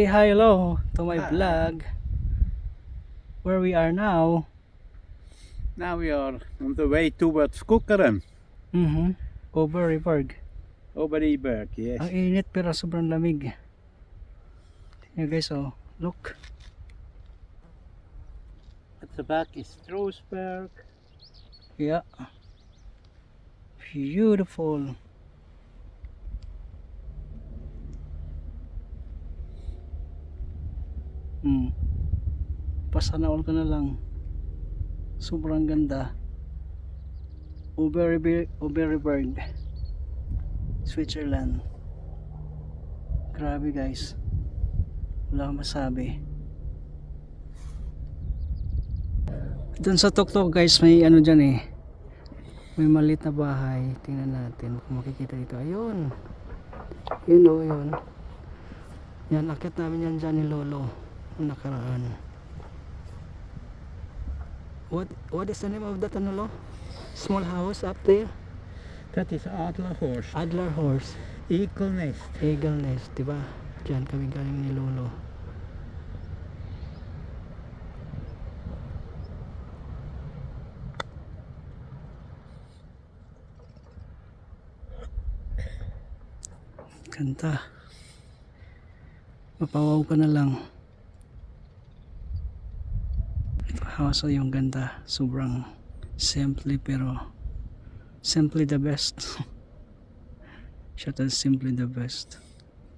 Say hi, hello to my Hi. vlog. Where we are now. Now we are on the way towards Kukkeren. Over Riverg. Over the berg, yes. Ang init pero sobrang lamig. Yeah guys, oh, look. At the back is Stroosberg. Yeah. Beautiful. Pasana all ka na lang. Sobrang ganda. Oberberg, Switzerland. Grabe guys. Wala akong masabi. Doon sa tuktok guys, may ano dyan eh. May maliit na bahay. Tingnan natin kung makikita dito. Ayun. Yun o, yun. Yan, akit namin yan dyan ni Lolo. Nakaraan. What is the name of that ano, Lo? Small house up there? That is Adlerhorst. Adlerhorst. Eagle Nest. Eagle Nest, diba? Diyan kami galing ni Lolo. Ganda. Mapawaw ka na lang. House yung ganda. Sobrang simply pero simply the best. Shout out simply the best.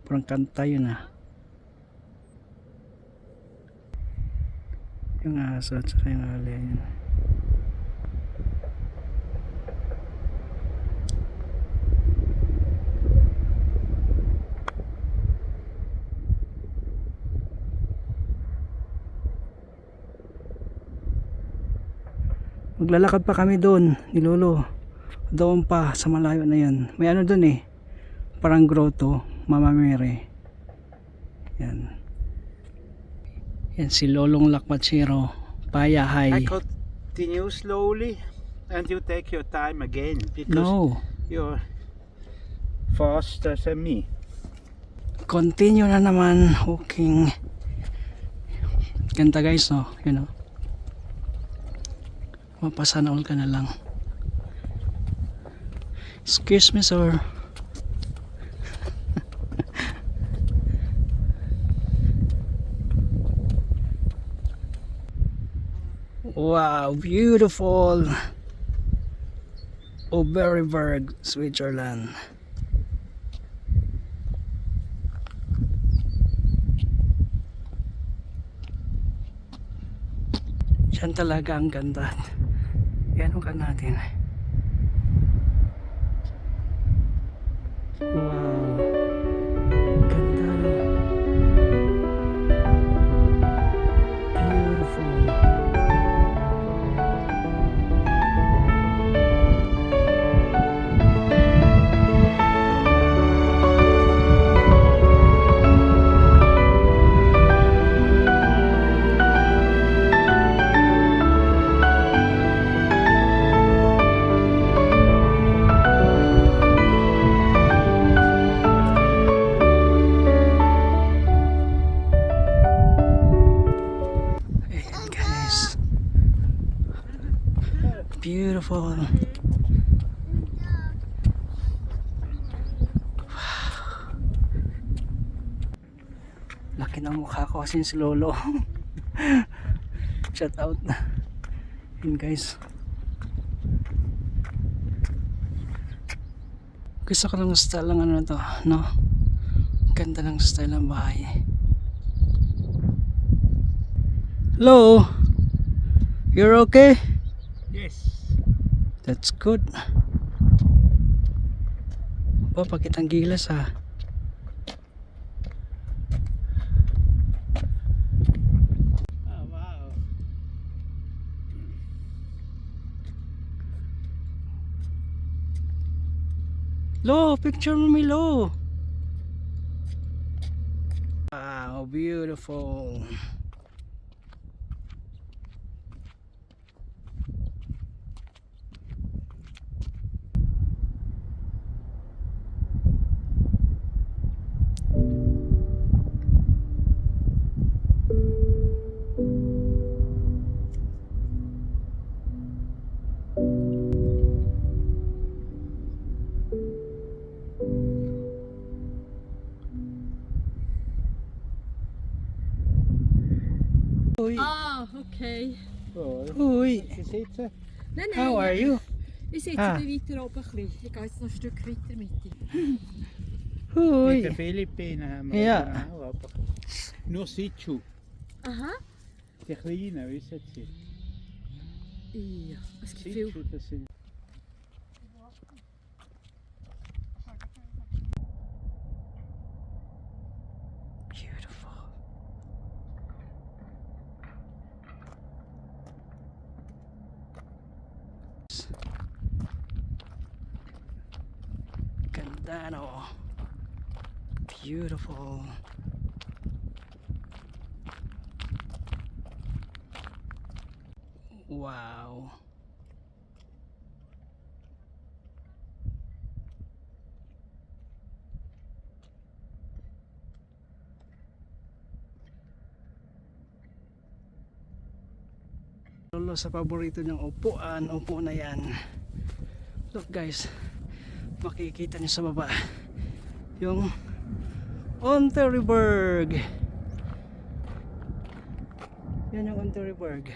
Parang kanta yun ah. Yung aso at saka yung alay yun. Maglalakad pa kami doon ni Lolo. Doon pa sa malayo na yan. May ano doon eh. Parang grotto, Mama Mary. Yan. Yan si Lolong Lakwatsero. Payahay. I continue slowly and you take your time again because No. you're faster than me. Continue na naman. Walking. Ganda guys, no? You know. Mapasana all ka na lang. Excuse me sir. Wow, beautiful. Oberberg, Switzerland. Diyan talaga ang ganda. Yan ka natin. Wow. Ganda no. Beautiful. Beautiful. Laki ng mukha ko kasi si Lolo. Shout out na. Yun guys. Gusto ko lang style lang ano to, no? Ganda ng style ng bahay. Hello? You're okay? Yes. That's good. Ba, pakitang gilas ha. Oh, wow. Lo, picture mo mi Lo. Wow, beautiful. Uy. Okay. Oh, Uy. je zitten. Nein, nein. How are you? Ich sitze Ah. weiter oben ein bisschen. Ich gehe jetzt noch ein Stück weiter mit dir. Mit Uy. den Philippinen haben wir Ja. genau, aber nur Sitchu. Aha. Die kleinen, wissen Sie. Ja, es gibt viel. Sitchu, das sind... Beautiful. Ganda no. Beautiful. Wow. Lolo sa paborito niyang upuan, upo na yan. Look guys, makikita niyo sa baba yung Ontaryburg. Yan yung Ontaryburg.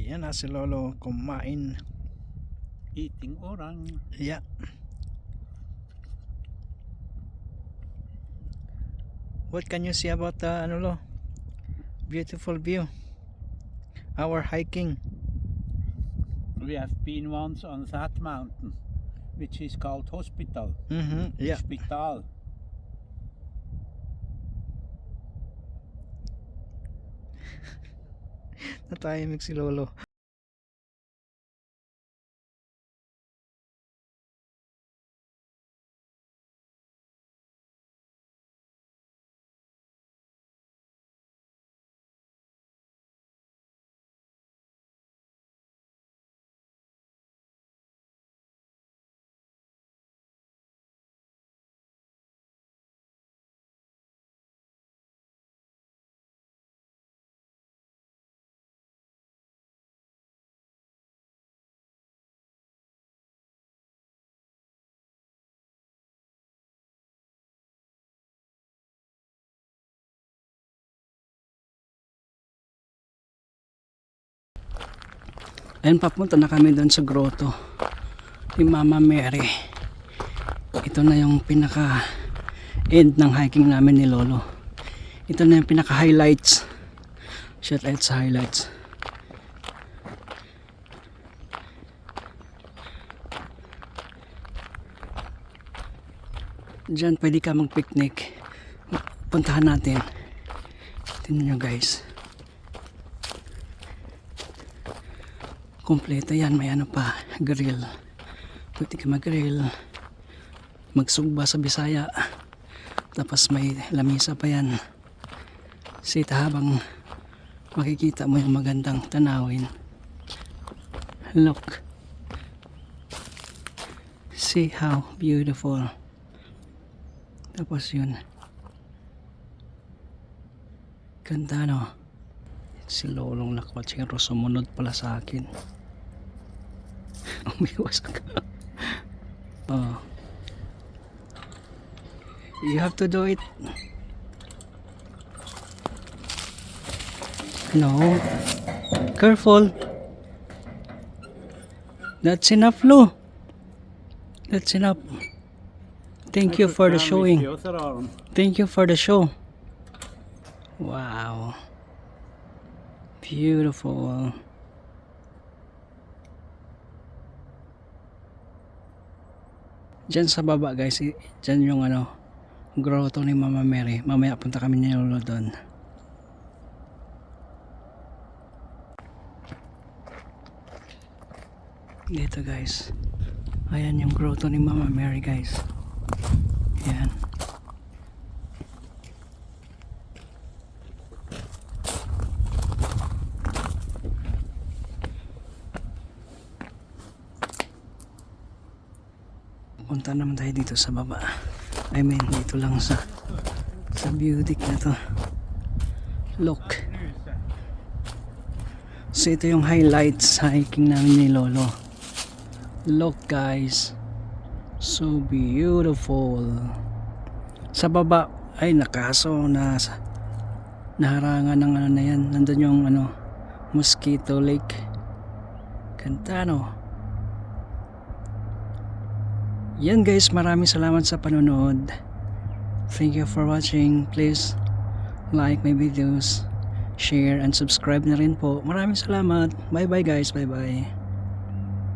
Yan na si Lolo kumain. Eating orang. Yeah. What can you say about ano lo? Beautiful view. Our hiking. We have been once on that mountain, which is called Hospital. Yeah. Hospital. Natahimik si Lolo. Ayun, papunta na kami doon sa grotto ni Mama Mary. Ito na yung pinaka end ng hiking namin ni Lolo. Ito na yung pinaka highlights. Shout out sa highlights. Diyan pwede ka mag picnic. Puntahan natin. Tingnan nyo guys. Kompleto yan, may ano pa, grill. Pwede ka mag-grill, magsugba sa Bisaya, tapos may lamisa pa yan. Sita habang makikita mo yung magandang tanawin. Look, see how beautiful. Tapos yun, ganda no. Si Lolong Lakwatsero sumunod pala sa akin. Umiwas ka. Oh. You have to do it. No. Careful. That's enough, Lo. That's enough. Thank you for the showing. Thank you for the show. Wow. Beautiful. Diyan sa baba guys, diyan yung ano, grotto ni Mama Mary. Mamaya punta kami ni Lolo doon. Dito guys. Ayan yung grotto ni Mama Mary guys. Ayan. Punta naman tayo dito sa baba. I mean dito lang sa view deck na to. Look. So ito yung highlights sa hiking namin ni Lolo. Look guys. So beautiful. Sa baba ay nakaso na naharangan ng ano na yan. Nandun yung ano, Mosquito Lake. Ganda no. Yan guys, maraming salamat sa panonood. Thank you for watching. Please like my videos, share and subscribe na rin po. Maraming salamat. Bye bye guys. Bye bye.